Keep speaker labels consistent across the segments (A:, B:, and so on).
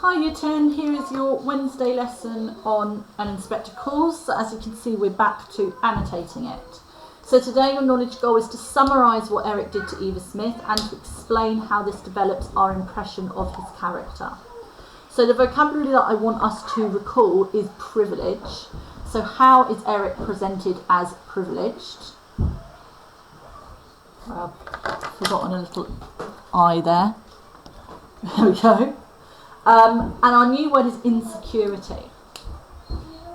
A: Hi Year 10, here is your Wednesday lesson on an inspector course. So as you can see, we're back to annotating it. So today your knowledge goal is to summarise what Eric did to Eva Smith and to explain how this develops our impression of his character. So the vocabulary that I want us to recall is privilege. So how is Eric presented as privileged? I've forgotten a little I there. There we go. And our new word is insecurity.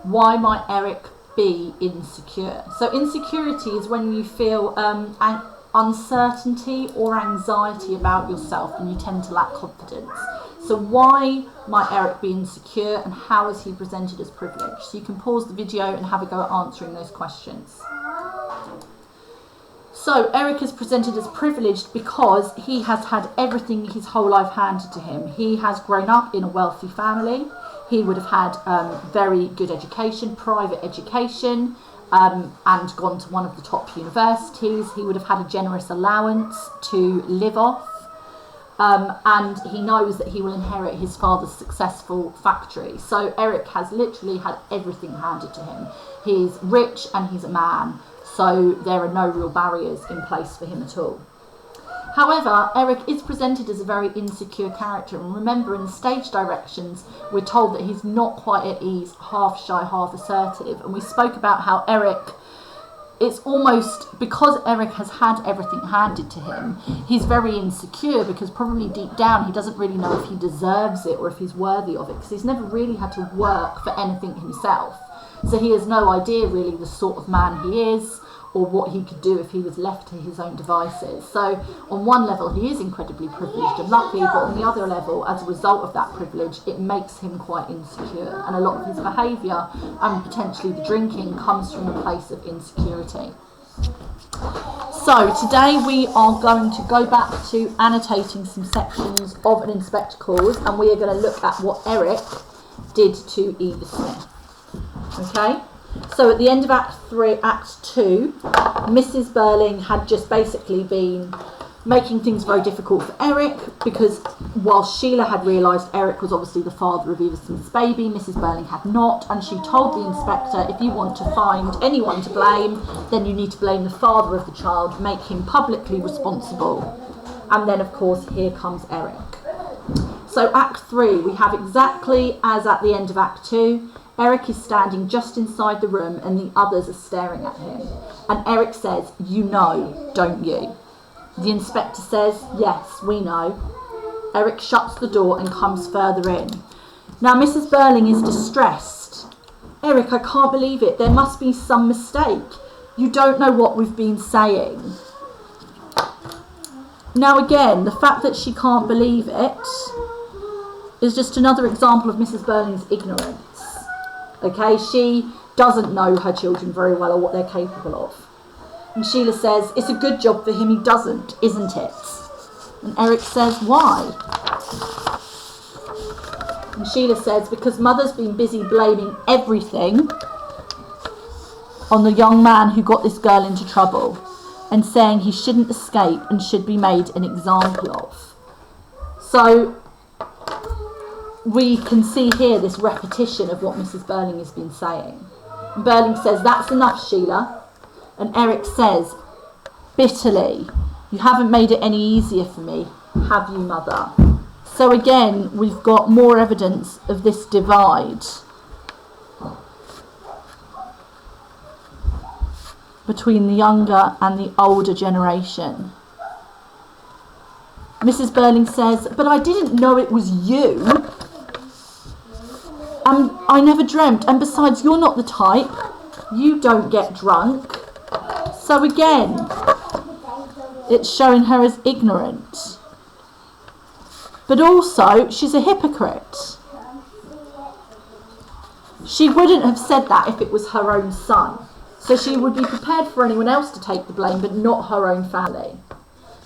A: Why might Eric be insecure? So insecurity is when you feel uncertainty or anxiety about yourself and you tend to lack confidence. So why might Eric be insecure and how is he presented as privileged? So you can pause the video and have a go at answering those questions. So Eric is presented as privileged because he has had everything his whole life handed to him. He has grown up in a wealthy family. He would have had very good education, private education, and gone to one of the top universities. He would have had a generous allowance to live off. And he knows that he will inherit his father's successful factory. So Eric has literally had everything handed to him. He's rich and he's a man. So there are no real barriers in place for him at all. However, Eric is presented as a very insecure character. And remember, in the stage directions, we're told that he's not quite at ease, half shy, half assertive. And we spoke about how Eric, it's almost because Eric has had everything handed to him, he's very insecure because probably deep down he doesn't really know if he deserves it or if he's worthy of it, because he's never really had to work for anything himself. So he has no idea really the sort of man he is or what he could do if he was left to his own devices. So on one level he is incredibly privileged and lucky, but on the other level, as a result of that privilege, it makes him quite insecure, and a lot of his behaviour and potentially the drinking comes from a place of insecurity. So today we are going to go back to annotating some sections of an inspector clause, and we are going to look at what Eric did to Eva Smith. Okay? So at the end of Act 2, Mrs. Burling had just basically been making things very difficult for Eric, because while Sheila had realised Eric was obviously the father of Eva Smith's baby, Mrs. Burling had not, and she told the inspector, if you want to find anyone to blame, then you need to blame the father of the child, make him publicly responsible. And then of course here comes Eric. So Act 3, we have exactly as at the end of Act 2, Eric is standing just inside the room and the others are staring at him. And Eric says, "You know, don't you?" The inspector says, "Yes, we know." Eric shuts the door and comes further in. Now Mrs. Burling is distressed. "Eric, I can't believe it. There must be some mistake. You don't know what we've been saying." Now again, the fact that she can't believe it is just another example of Mrs. Burling's ignorance. Okay, she doesn't know her children very well or what they're capable of. And Sheila says, "It's a good job for him he doesn't, isn't it?" And Eric says, "Why?" And Sheila says, "Because Mother's been busy blaming everything on the young man who got this girl into trouble and saying he shouldn't escape and should be made an example of." So we can see here this repetition of what Mrs. Burling has been saying. And Burling says, "That's enough, Sheila." And Eric says, bitterly, "You haven't made it any easier for me, have you, Mother?" So again, we've got more evidence of this divide between the younger and the older generation. Mrs. Burling says, "But I didn't know it was you. I never dreamt, and besides, you're not the type. You don't get drunk." So again, it's showing her as ignorant. But also, she's a hypocrite. She wouldn't have said that if it was her own son. So she would be prepared for anyone else to take the blame, but not her own family.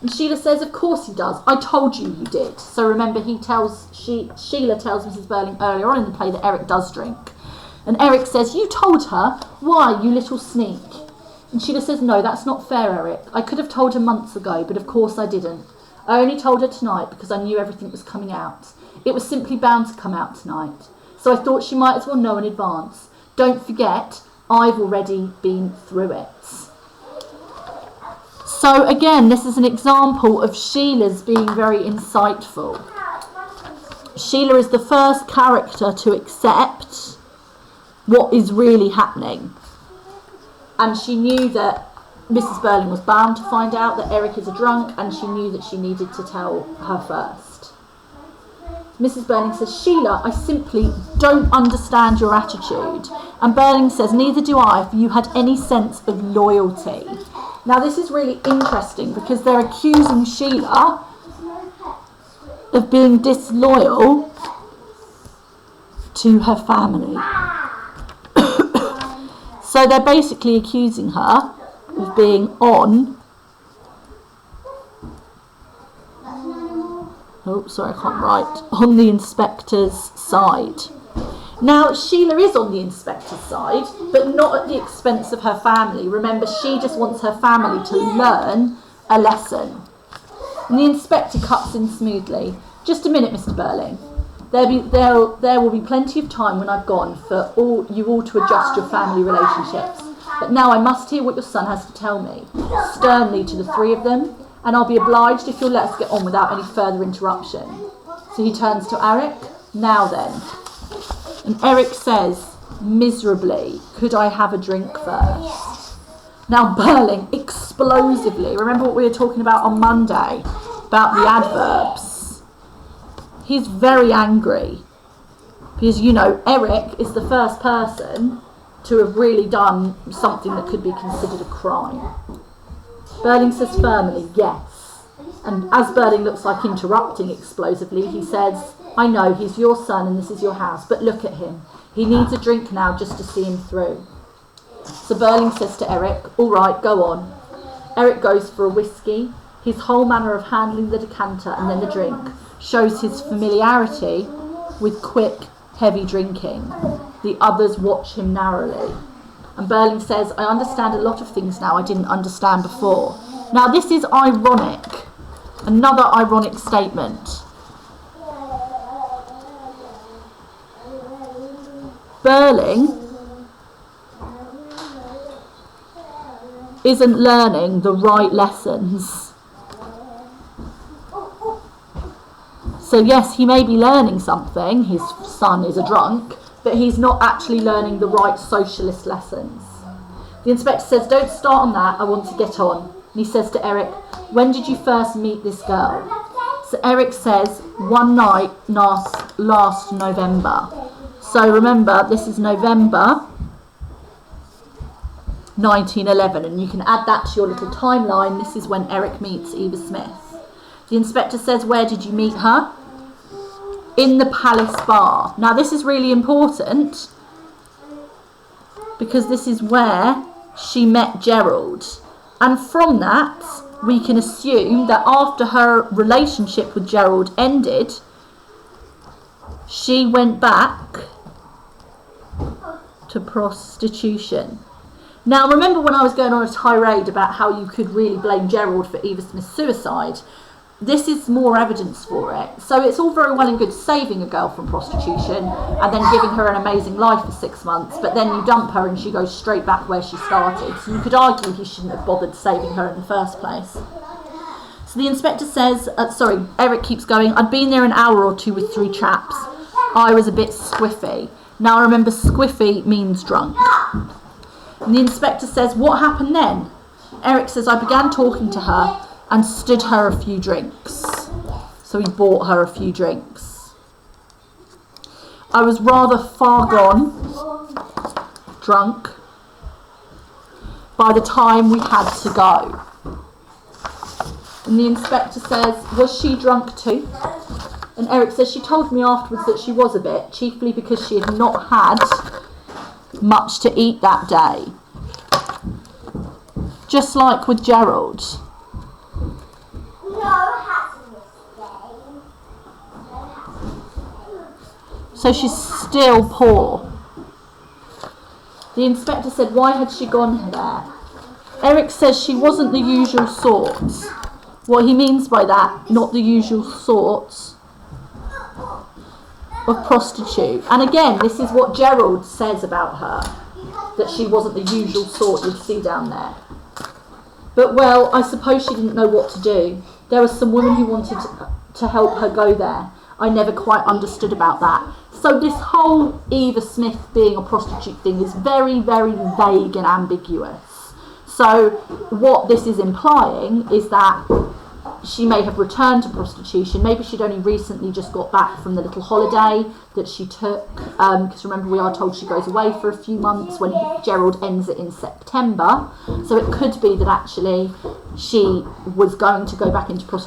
A: And Sheila says, "Of course he does. I told you you did." So remember, Sheila tells Mrs. Burling earlier on in the play that Eric does drink. And Eric says, "You told her? Why, you little sneak?" And Sheila says, "No, that's not fair, Eric. I could have told her months ago, but of course I didn't. I only told her tonight because I knew everything was coming out. It was simply bound to come out tonight. So I thought she might as well know in advance. Don't forget, I've already been through it. So again, this is an example of Sheila's being very insightful. Sheila is the first character to accept what is really happening. And she knew that Mrs. Burling was bound to find out that Eric is a drunk, and she knew that she needed to tell her first. Mrs. Burling says, Sheila, I simply don't understand your attitude. And Burling says, neither do I, if you had any sense of loyalty. Now this is really interesting because they're accusing Sheila of being disloyal to her family. So they're basically accusing her of being on the inspector's side. Now Sheila is on the inspector's side, but not at the expense of her family. Remember, she just wants her family to learn a lesson. And the inspector cuts in smoothly. Just a minute, Mr. Burling. There will be plenty of time when I've gone for you all to adjust your family relationships. But now I must hear what your son has to tell me, sternly to the three of them, and I'll be obliged if you'll let us get on without any further interruption. So he turns to Eric. Now then. And Eric says, miserably, could I have a drink first? Now Burling, explosively, remember what we were talking about on Monday, about the adverbs. He's very angry. Because, you know, Eric is the first person to have really done something that could be considered a crime. Burling says firmly, yes. And as Burling looks like interrupting explosively, he says, I know, he's your son and this is your house, but look at him. He needs a drink now just to see him through. So Burling says to Eric, all right, go on. Eric goes for a whiskey. His whole manner of handling the decanter and then the drink shows his familiarity with quick, heavy drinking. The others watch him narrowly. And Burling says, I understand a lot of things now I didn't understand before. Now this is ironic. Another ironic statement. Burling isn't learning the right lessons. So yes, he may be learning something, his son is a drunk, but he's not actually learning the right socialist lessons. The inspector says, don't start on that, I want to get on. And he says to Eric, when did you first meet this girl? So Eric says, one night last November. So remember, this is November 1911, and you can add that to your little timeline. This is when Eric meets Eva Smith. The inspector says, where did you meet her? In the Palace Bar. Now this is really important because this is where she met Gerald. And from that, we can assume that after her relationship with Gerald ended, she went back to prostitution. Now remember when I was going on a tirade about how you could really blame Gerald for Eva Smith's suicide? This is more evidence for it. So it's all very well and good saving a girl from prostitution and then giving her an amazing life for 6 months, but then you dump her and she goes straight back where she started. So you could argue he shouldn't have bothered saving her in the first place. So the inspector says, Eric keeps going, I'd been there an hour or two with 3 chaps. I was a bit squiffy. Now remember, squiffy means drunk. And the inspector says, what happened then? Eric says, I began talking to her and stood her a few drinks. So he bought her a few drinks. I was rather far gone, drunk, by the time we had to go. And the inspector says, was she drunk too? And Eric says, she told me afterwards that she was a bit, chiefly because she had not had much to eat that day. Just like with Gerald. So she's still poor. The inspector said, why had she gone there? Eric says she wasn't the usual sort. What he means by that, not the usual sort, of prostitute. And again, this is what Gerald says about her, that she wasn't the usual sort you'd see down there. But, well, I suppose she didn't know what to do. There was some woman who wanted to help her go there. I never quite understood about that. So this whole Eva Smith being a prostitute thing is very, very vague and ambiguous. So what this is implying is that she may have returned to prostitution. Maybe she'd only recently just got back from the little holiday that she took. Because remember, we are told she goes away for a few months when Gerald ends it in September. So it could be that actually she was going to go back into prostitution